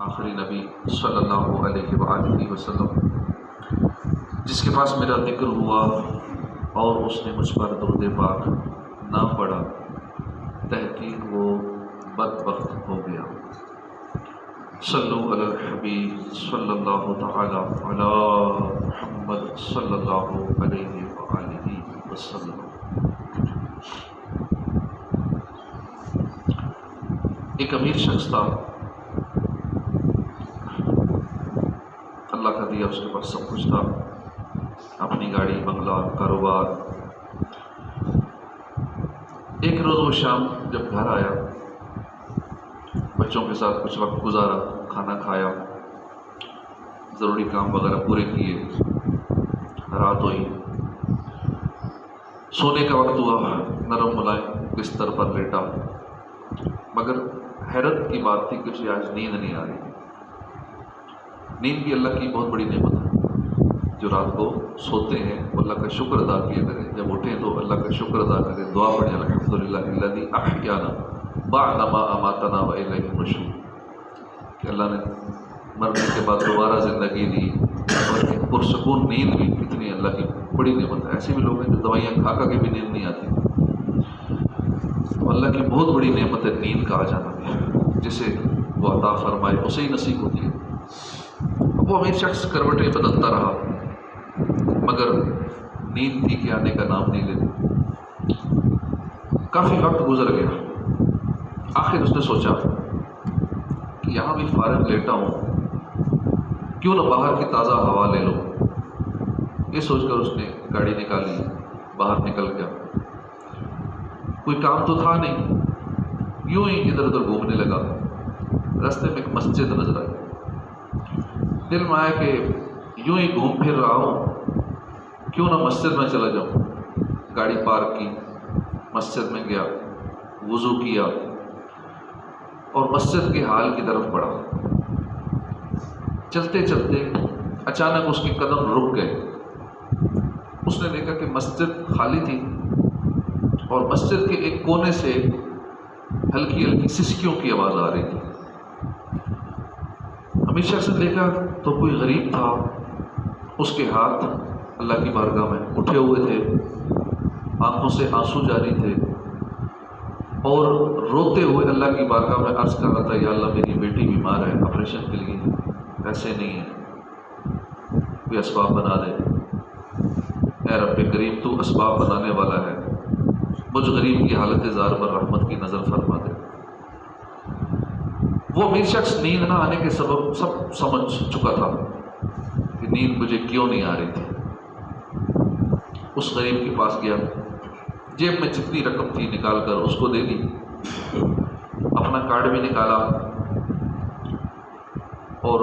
آخری نبی صلی اللہ علیہ وآلہ وسلم، جس کے پاس میرا ذکر ہوا اور اس نے مجھ پر درود پاک نہ پڑھا، تحقیق وہ بدبخت ہو گیا۔ صلو علی الحبیب صلی اللہ تعالی علی محمد صلی اللہ علیہ وآلہ وسلم۔ ایک امیر شخص تھا، اللہ کا دیا، اس کے پاس سب کچھ تھا، اپنی گاڑی، بنگلہ، کاروبار۔ ایک روز وہ شام جب گھر آیا، بچوں کے ساتھ کچھ وقت گزارا، کھانا کھایا، ضروری کام وغیرہ پورے کیے، رات ہوئی، سونے کا وقت ہوا، نرم ملائم بستر پر لیٹا، مگر حیرت کی بات تھی کہ اسے آج نیند نہیں آ رہی۔ نیند بھی اللہ کی بہت بڑی نعمت ہے۔ جو رات کو سوتے ہیں وہ اللہ کا شکر ادا کیا کریں، جب اٹھیں تو اللہ کا شکر ادا کریں، دعا پڑھیں الحمدللہ الذی احیانا بعد ما اماتنا والیہ النشور، کہ اللہ نے مرنے کے بعد دوبارہ زندگی دی اور پرسکون نیند بھی کتنی اللہ کی بڑی نعمت ہے۔ ایسے بھی لوگ ہیں جو دوائیاں کھا کے بھی نیند نہیں آتی، تو اللہ کی بہت بڑی نعمت ہے نیند کا آ جانا بھی، جسے وہ عطا فرمائے اسے ہی نصیب ہوتی ہے۔ وہ امیر شخص کروٹیں بدلتا رہا، مگر نیند تھی کہ آنے کا نام نہیں لیتی۔ کافی وقت گزر گیا، آخر اس نے سوچا کہ یہاں بھی فارغ لیٹا ہوں، کیوں نہ باہر کی تازہ ہوا لے لو۔ یہ سوچ کر اس نے گاڑی نکالی، باہر نکل گیا۔ کوئی کام تو تھا نہیں، یوں ہی ادھر ادھر گھومنے لگا۔ راستے میں ایک مسجد نظر آئی، دل میں آیا کہ یوں ہی گھوم پھر رہا ہوں، کیوں نہ مسجد میں چلا جاؤں۔ گاڑی پارک کی، مسجد میں گیا، وضو کیا اور مسجد کے حال کی طرف بڑھا۔ چلتے چلتے اچانک اس کے قدم رک گئے۔ اس نے دیکھا کہ مسجد خالی تھی اور مسجد کے ایک کونے سے ہلکی ہلکی سسکیوں کی آواز آ رہی تھی۔ امیر شخص نے دیکھا تو کوئی غریب تھا، اس کے ہاتھ اللہ کی بارگاہ میں اٹھے ہوئے تھے، آنکھوں سے آنسو جاری تھے اور روتے ہوئے اللہ کی بارگاہ میں عرض کر رہا تھا، یا اللہ میری بیٹی بیمار ہے، آپریشن کے لیے پیسے نہیں ہیں، کوئی اسباب بنا دے، اے رب کریم تو اسباب بنانے والا ہے، مجھ غریب کی حالت زار پر رحمت کی نظر فرما دے۔ وہ امیر شخص نیند نہ آنے کے سبب سب سمجھ چکا تھا کہ نیند مجھے کیوں نہیں آ رہی تھی۔ اس غریب کے پاس گیا، جیب میں جتنی رقم تھی نکال کر اس کو دے دی، اپنا کارڈ بھی نکالا اور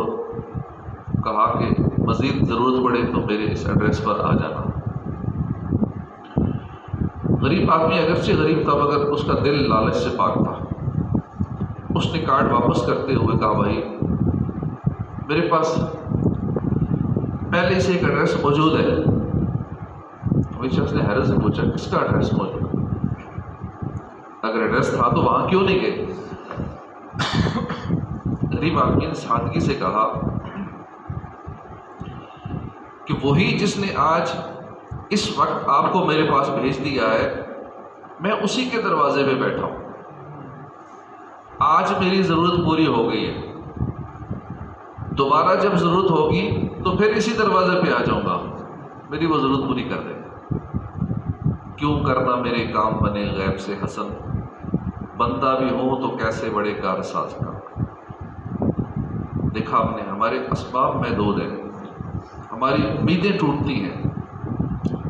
کہا کہ مزید ضرورت پڑے تو میرے اس ایڈریس پر آ جانا۔ غریب آدمی اگرچہ غریب تھا مگر اس کا دل لالچ سے پاک تھا۔ اس نے کارڈ واپس کرتے ہوئے کہا، بھائی میرے پاس پہلے سے ایک ایڈریس موجود ہے۔ امیر شخص نے حیرت سے پوچھا، کس کا ایڈریس موجود ہے؟ اگر ایڈریس تھا تو وہاں کیوں نہیں گئے؟ غریب آدمی نے سادگی سے کہا کہ وہی جس نے آج اس وقت آپ کو میرے پاس بھیج دیا ہے، میں اسی کے دروازے پہ بیٹھا ہوں۔ آج میری ضرورت پوری ہو گئی ہے، دوبارہ جب ضرورت ہوگی تو پھر اسی دروازے پہ آ جاؤں گا، میری وہ ضرورت پوری کر دے گا۔ کیوں کرنا میرے کام بنے غیب سے حسن، بندہ بھی ہوں تو کیسے بڑے کارساز کا۔ دیکھا ہم نے، ہمارے اسباب محدود ہیں، ہماری امیدیں ٹوٹتی ہیں،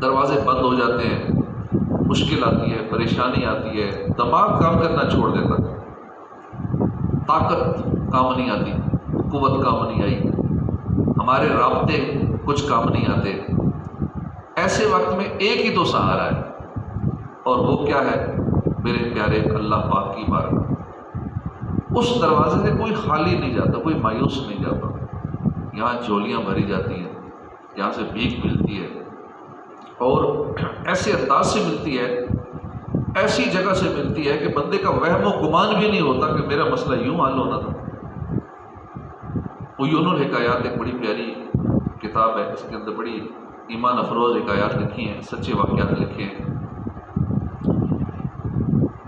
دروازے بند ہو جاتے ہیں، مشکل آتی ہے، پریشانی آتی ہے، دماغ کام کرنا چھوڑ دیتا ہے، طاقت کام نہیں آتی، قوت کام نہیں آئی، ہمارے رابطے کچھ کام نہیں آتے۔ ایسے وقت میں ایک ہی تو سہارا ہے، اور وہ کیا ہے؟ میرے پیارے اللہ پاک کی بارگاہ۔ اس دروازے سے کوئی خالی نہیں جاتا، کوئی مایوس نہیں جاتا۔ یہاں جھولیاں بھری جاتی ہیں، یہاں سے بھیک ملتی ہے، اور ایسے انداز سے ملتی ہے، ایسی جگہ سے ملتی ہے کہ بندے کا وہم و گمان بھی نہیں ہوتا کہ میرا مسئلہ یوں حل ہونا تھا۔ عیون الحکایات ایک بڑی پیاری کتاب ہے، اس کے اندر بڑی ایمان افروز حکایات لکھی ہیں، سچے واقعات لکھے ہیں۔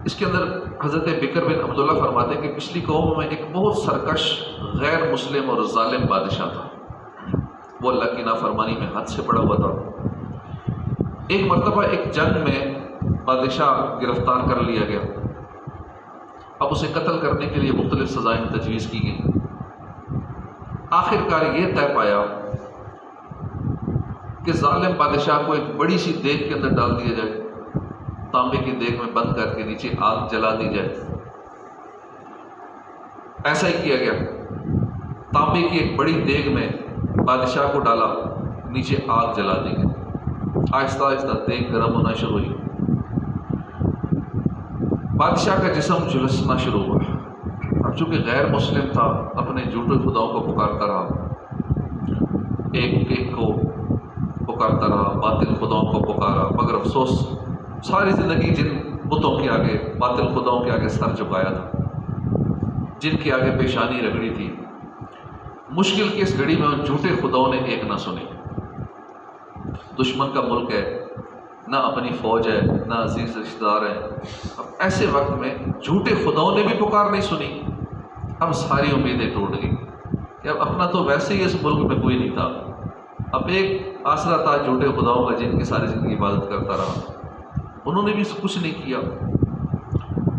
اس کے اندر حضرت بکر بن عبداللہ فرماتے ہیں کہ پچھلی قوم میں ایک بہت سرکش، غیر مسلم اور ظالم بادشاہ تھا، وہ اللہ کی نافرمانی میں حد سے بڑا ہوا تھا۔ ایک مرتبہ ایک جنگ میں بادشاہ گرفتار کر لیا گیا، اب اسے قتل کرنے کے لیے مختلف سزائیں تجویز کی گئیں۔ آخر کار یہ طے پایا کہ ظالم بادشاہ کو ایک بڑی سی دیگ کے اندر ڈال دیا جائے، تانبے کی دیگ میں بند کر کے نیچے آگ جلا دی جائے۔ ایسا ہی کیا گیا، تانبے کی ایک بڑی دیگ میں بادشاہ کو ڈالا، نیچے آگ جلا دی گئی۔ آہستہ آہستہ دیگ گرم ہونا شروع ہوئی، بادشاہ کا جسم جھلسنا شروع ہوا۔ اب چونکہ غیر مسلم تھا، اپنے جھوٹے خداؤں کو پکارتا رہا، ایک ایک کو پکارتا رہا، باطل خداؤں کو پکارا، مگر افسوس ساری زندگی جن بتوں کے آگے، باطل خداؤں کے آگے سر جھکایا تھا، جن کے آگے پیشانی رگڑی تھی۔ مشکل کی اس گھڑی میں ان جھوٹے خداؤں نے ایک نہ سنی۔ دشمن کا ملک ہے، نہ اپنی فوج ہے، نہ عزیز رشتہ دار ہیں۔ اب ایسے وقت میں جھوٹے خداؤں نے بھی پکار نہیں سنی۔ اب ساری امیدیں ٹوٹ گئی کہ اب اپنا تو ویسے ہی اس ملک میں کوئی نہیں تھا، اب ایک آسرا تھا جھوٹے خداؤں کا، جن کی ساری زندگی عبادت کرتا رہا۔ انہوں نے بھی کچھ نہیں کیا،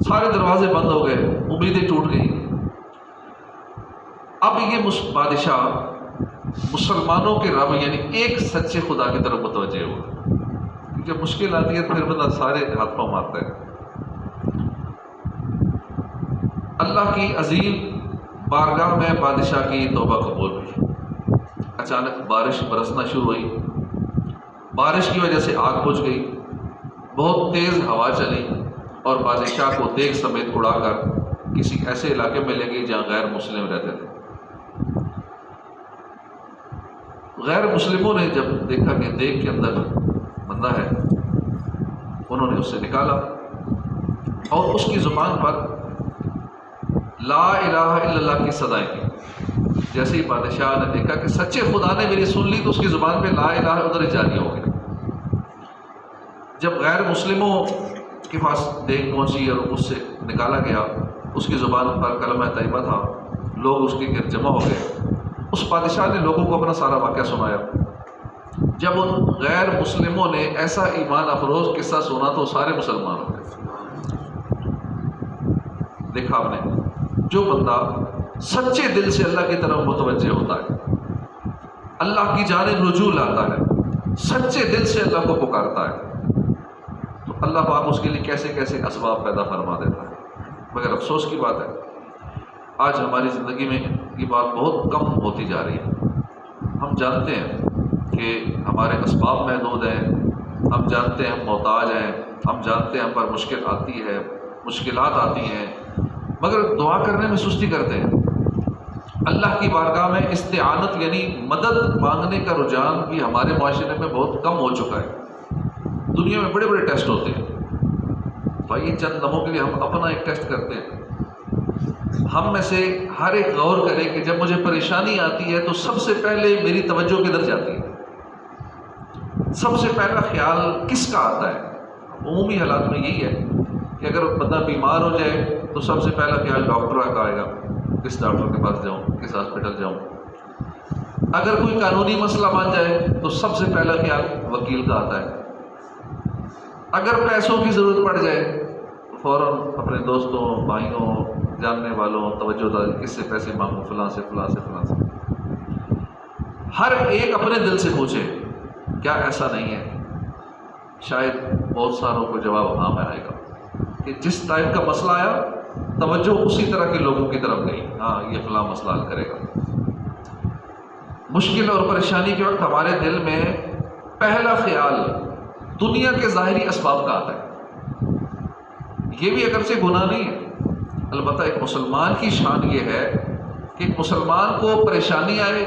سارے دروازے بند ہو گئے، امیدیں ٹوٹ گئی۔ اب یہ بادشاہ مسلمانوں کے رب یعنی ایک سچے خدا کی طرف متوجہ ہوا۔ جب مشکل آتی ہے تو پھر بندہ سارے ہاتھ پاؤں مارتا ہے۔ اللہ کی عظیم بارگاہ میں بادشاہ کی توبہ قبول ہوئی۔ اچانک بارش برسنا شروع ہوئی، بارش کی وجہ سے آگ بجھ گئی، بہت تیز ہوا چلی اور بادشاہ کو دیگ سمیت اڑا کر کسی ایسے علاقے میں لے گئی جہاں غیر مسلم رہتے تھے۔ غیر مسلموں نے جب دیکھا کہ دیگ کے اندر بندہ ہے، انہوں نے اسے نکالا اور اس کی زبان پر لا الہ الا اللہ کی صدائیں کی۔ جیسے ہی بادشاہ نے دیکھا کہ سچے خدا نے میری سن لی، تو اس کی زبان پہ لا الہ ادھر جاری ہو گیا۔ جب غیر مسلموں کے پاس دیگ پہنچی اور اس سے نکالا گیا، اس کی زبان پر کلمہ طیبہ تھا، لوگ اس کے گرد جمع ہو گئے۔ اس بادشاہ نے لوگوں کو اپنا سارا واقعہ سنایا۔ جب ان غیر مسلموں نے ایسا ایمان افروز قصہ سنا تو سارے مسلمان ہو گئے۔ دیکھا آپ نے، جو بندہ سچے دل سے اللہ کی طرف متوجہ ہوتا ہے، اللہ کی جانب رجوع لاتا ہے، سچے دل سے اللہ کو پکارتا ہے، تو اللہ پاک اس کے لیے کیسے کیسے اسباب پیدا فرما دیتا ہے۔ مگر افسوس کی بات ہے، آج ہماری زندگی میں یہ بات بہت کم ہوتی جا رہی ہے۔ ہم جانتے ہیں کہ ہمارے اسباب محدود ہیں، ہم جانتے ہیں ہم محتاج ہیں، ہم جانتے ہیں ہم پر مشکل آتی ہے، مشکلات آتی ہیں، مگر دعا کرنے میں سستی کرتے ہیں۔ اللہ کی بارگاہ میں استعانت یعنی مدد مانگنے کا رجحان بھی ہمارے معاشرے میں بہت کم ہو چکا ہے۔ دنیا میں بڑے بڑے ٹیسٹ ہوتے ہیں، تو آئیے چند لمحوں کے لیے ہم اپنا ایک ٹیسٹ کرتے ہیں۔ ہم میں سے ہر ایک غور کرے کہ جب مجھے پریشانی آتی ہے تو سب سے پہلے میری توجہ کدھر جاتی ہے؟ سب سے پہلا خیال کس کا آتا ہے؟ عمومی حالات میں یہی ہے کہ اگر بندہ بیمار ہو جائے تو سب سے پہلا خیال ڈاکٹر کا آئے گا، کس ڈاکٹر کے پاس جاؤں، کس ہاسپٹل جاؤں۔ اگر کوئی قانونی مسئلہ بن جائے تو سب سے پہلا خیال وکیل کا آتا ہے۔ اگر پیسوں کی ضرورت پڑ جائے تو فوراً اپنے دوستوں، بھائیوں، جاننے والوں توجہ داری، کس سے پیسے مانگوں، فلاں سے فلاں سے فلاں سے۔ ہر ایک اپنے دل سے پوچھے، کیا ایسا نہیں ہے؟ شاید بہت ساروں کو جواب ہاں میں آئے گا کہ جس ٹائپ کا مسئلہ آیا توجہ اسی طرح کے لوگوں کی طرف گئی، ہاں یہ فلاں مسئلہ حل کرے گا۔ مشکل اور پریشانی کے وقت ہمارے دل میں پہلا خیال دنیا کے ظاہری اسباب کا آتا ہے۔ یہ بھی اگرچہ گناہ نہیں ہے، البتہ ایک مسلمان کی شان یہ ہے کہ ایک مسلمان کو پریشانی آئے،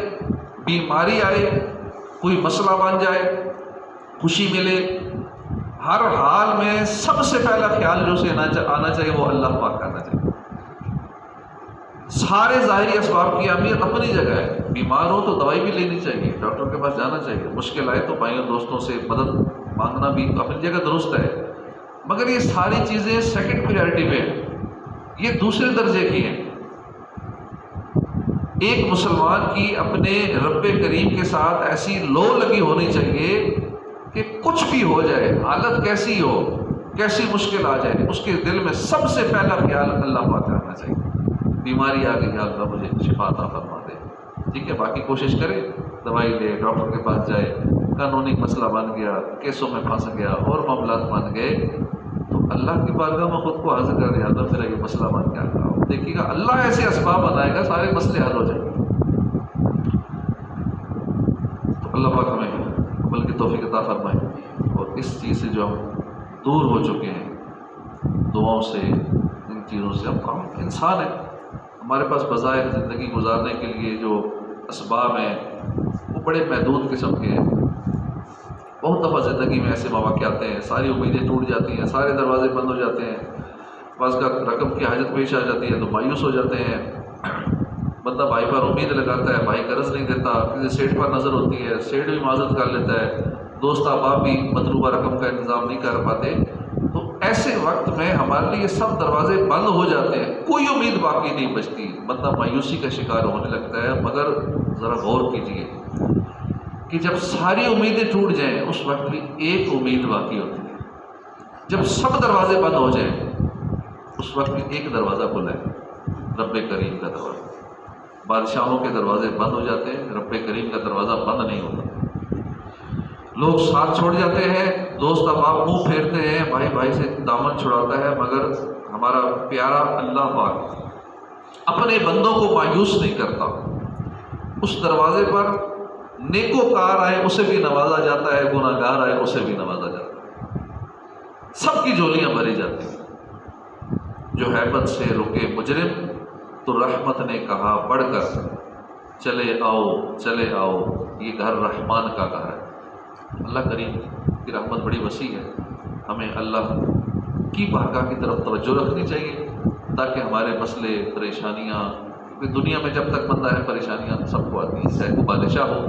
بیماری آئے، کوئی مسئلہ بن جائے، خوشی ملے، ہر حال میں سب سے پہلا خیال جو اسے آنا چاہیے وہ اللہ پاک کا آنا چاہیے۔ سارے ظاہری اسباب کی اہمیت اپنی جگہ ہے، بیمار ہو تو دوائی بھی لینی چاہیے، ڈاکٹر کے پاس جانا چاہیے، مشکل آئے تو بھائیوں دوستوں سے مدد مانگنا بھی اپنی جگہ درست ہے، مگر یہ ساری چیزیں سیکنڈ پریارٹی پہ ہیں، یہ دوسرے درجے کی ہیں۔ ایک مسلمان کی اپنے رب کریم کے ساتھ ایسی لو لگی ہونی چاہیے کہ کچھ بھی ہو جائے، حالت کیسی ہو، کیسی مشکل آ جائے، اس کے دل میں سب سے پہلا خیال اللہ پاک کا آنا چاہیے۔ بیماری آ گئی، یا اللہ مجھے شفا عطا فرما دے، ٹھیک ہے، باقی کوشش کرے، دوائی لے، ڈاکٹر کے پاس جائے، قانونی مسئلہ بن گیا، کیسوں میں پھنس گیا اور معاملات بن گئے تو اللہ کی بارگاہ میں خود کو حاضر کر دیا، اللہ میرا یہ مسئلہ بن گیا تھا، دیکھیے گا اللہ ایسے اسباب بنائے گا، سارے مسئلے حل ہو جائیں گے۔ تو اللہ پاک ہمیں عمل کی توفیق عطا فرمائے، اور اس چیز سے جو ہم دور ہو چکے ہیں، دعاؤں سے، ان چیزوں سے، ہم انسان ہیں، ہمارے پاس بظاہر زندگی گزارنے کے لیے جو اسباب ہیں وہ بڑے محدود قسم کے ہیں۔ بہت دفعہ زندگی میں ایسے مواقع آتے ہیں، ساری امیدیں ٹوٹ جاتی ہیں، سارے دروازے بند ہو جاتے ہیں، بعض کا رقم کی حاجت پیش آ جاتی ہے تو مایوس ہو جاتے ہیں، بندہ بھائی پر امید لگاتا ہے، بھائی قرض نہیں دیتا، کسی سیٹ پر نظر ہوتی ہے، سیٹ بھی معذرت کر لیتا ہے، دوست احباب بھی مطلوبہ رقم کا انتظام نہیں کر پاتے، تو ایسے وقت میں ہمارے لیے سب دروازے بند ہو جاتے ہیں، کوئی امید باقی نہیں بچتی، بندہ مایوسی کا شکار ہونے لگتا ہے۔ مگر ذرا غور کیجیے کہ جب ساری امیدیں ٹوٹ جائیں اس وقت بھی ایک امید باقی ہوتی ہے، جب سب دروازے بند ہو جائیں اس وقت بھی ایک دروازہ کھلا ہے، رب کریم کا دروازہ۔ بادشاہوں کے دروازے بند ہو جاتے ہیں، رب کریم کا دروازہ بند نہیں ہوتا۔ لوگ ساتھ چھوڑ جاتے ہیں، دوست احباب منہ پھیرتے ہیں، بھائی بھائی سے دامن چھڑاتا ہے، مگر ہمارا پیارا اللہ پاک اپنے بندوں کو مایوس نہیں کرتا۔ اس دروازے پر نیکوکار آئے اسے بھی نوازا جاتا ہے، گناہ گار آئے اسے بھی نوازا جاتا ہے، سب کی جولیاں بھری جاتی ہیں۔ جو ہیبت سے رکے مجرم تو رحمت نے کہا بڑھ کر، چلے آؤ چلے آؤ، یہ گھر رحمان کا گھر ہے۔ اللہ کریم کی رحمت بڑی وسیع ہے، ہمیں اللہ کی بارگاہ کی طرف توجہ رکھنی چاہیے تاکہ ہمارے مسئلے، پریشانیاں، کیونکہ دنیا میں جب تک بندہ ہے پریشانیاں سب کو آتی ہیں، چاہے کوئی بادشاہ ہو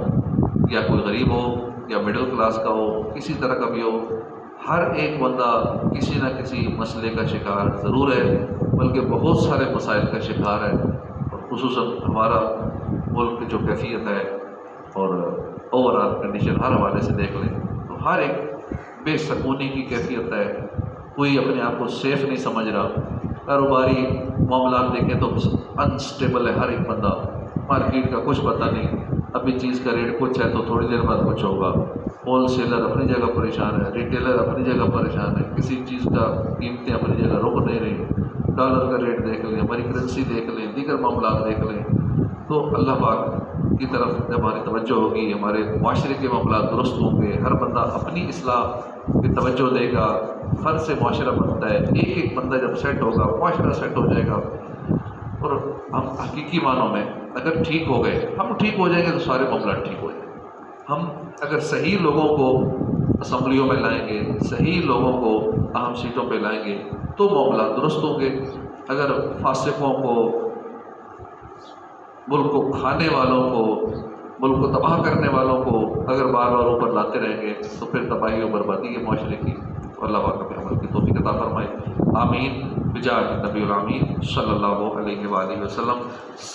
یا کوئی غریب ہو یا مڈل کلاس کا ہو، کسی طرح کا بھی ہو، ہر ایک بندہ کسی نہ کسی مسئلے کا شکار ضرور ہے، بلکہ بہت سارے مسائل کا شکار ہے، اور خصوصاً ہمارا ملک کی جو کیفیت ہے اور اوور آل کنڈیشن ہر حوالے سے دیکھ لیں تو ہر ایک بے سکونی کی کیفیت ہے، کوئی اپنے آپ کو سیف نہیں سمجھ رہا، کاروباری معاملات دیکھیں تو انسٹیبل ہے ہر ایک بندہ، مارکیٹ کا کچھ پتہ نہیں، ابھی چیز کا ریٹ کچھ ہے تو تھوڑی دیر بعد کچھ ہوگا، ہول سیلر اپنی جگہ پریشان ہے، ریٹیلر اپنی جگہ پریشان ہے، کسی چیز کا قیمتیں اپنی جگہ رک نہیں رہی، ڈالر کا ریٹ دیکھ لیں، ہماری کرنسی دیکھ لیں، دیگر معاملات دیکھ لیں، تو اللہ پاک کی طرف جب ہماری توجہ ہوگی، ہمارے معاشرے کے معاملات درست ہوں گے، ہر بندہ اپنی اصلاح پہ توجہ دے گا، فرد سے معاشرہ بنتا ہے، ایک ایک بندہ جب سیٹ ہوگا معاشرہ سیٹ ہو جائے گا، اور ہم حقیقی معنوں میں اگر ٹھیک ہو گئے، ہم ٹھیک ہو جائیں گے تو سارے معاملات ٹھیک ہو جائیں گے۔ ہم اگر صحیح لوگوں کو اسمبلیوں میں لائیں گے، صحیح لوگوں کو اہم سیٹوں پہ لائیں گے تو معاملات درست ہوں گے۔ اگر فاسقوں کو، ملک کو کھانے والوں کو، ملک کو تباہ کرنے والوں کو اگر بار بار اوپر لاتے رہیں گے تو پھر تباہی و بربادی ہے معاشرے کی۔ اللہ پاک ہمیں عمل کی توفیق عطا فرمائے، آمین بجاہ نبی الامین صلی اللہ علیہ وآلہ وسلم۔